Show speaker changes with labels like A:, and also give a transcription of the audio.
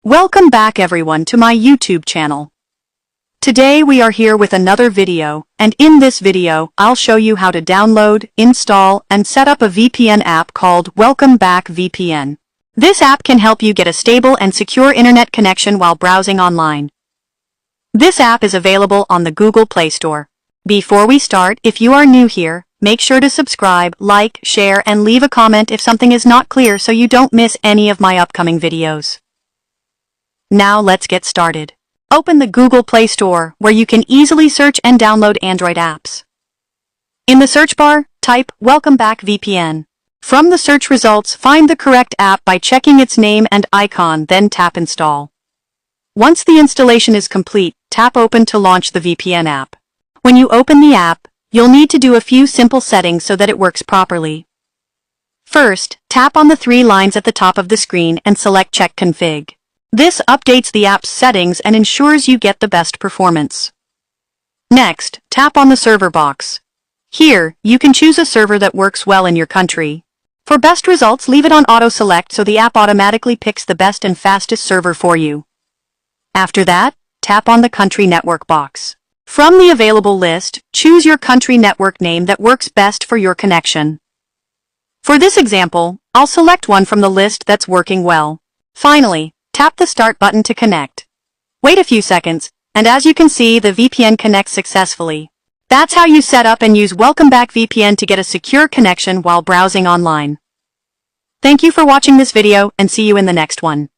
A: Welcome back everyone to my YouTube channel. Today we are here with another video, and in this video, I'll show you how to download, install, and set up a VPN app called Welcome Back VPN. This app can help you get a stable and secure internet connection while browsing online. This app is available on the Google Play Store. Before we start, if you are new here, make sure to subscribe, like, share, and leave a comment if something is not clear so you don't miss any of my upcoming videos. Now let's get started. Open the Google Play Store, where you can easily search and download Android apps. In the search bar, type Welcome Back VPN. From the search results, find the correct app by checking its name and icon, then tap Install. Once the installation is complete, tap Open to launch the VPN app. When you open the app, you'll need to do a few simple settings so that it works properly. First, tap on the three lines at the top of the screen and select Check Config. This updates the app's settings and ensures you get the best performance. Next, tap on the server box. Here, you can choose a server that works well in your country. For best results, leave it on auto select so the app automatically picks the best and fastest server for you. After that, tap on the country network box. From the available list, choose your country network name that works best for your connection. For this example, I'll select one from the list that's working well. Finally, tap the Start button to connect. Wait a few seconds, and as you can see, the VPN connects successfully. That's how you set up and use Welcome Back VPN to get a secure connection while browsing online. Thank you for watching this video, and see you in the next one.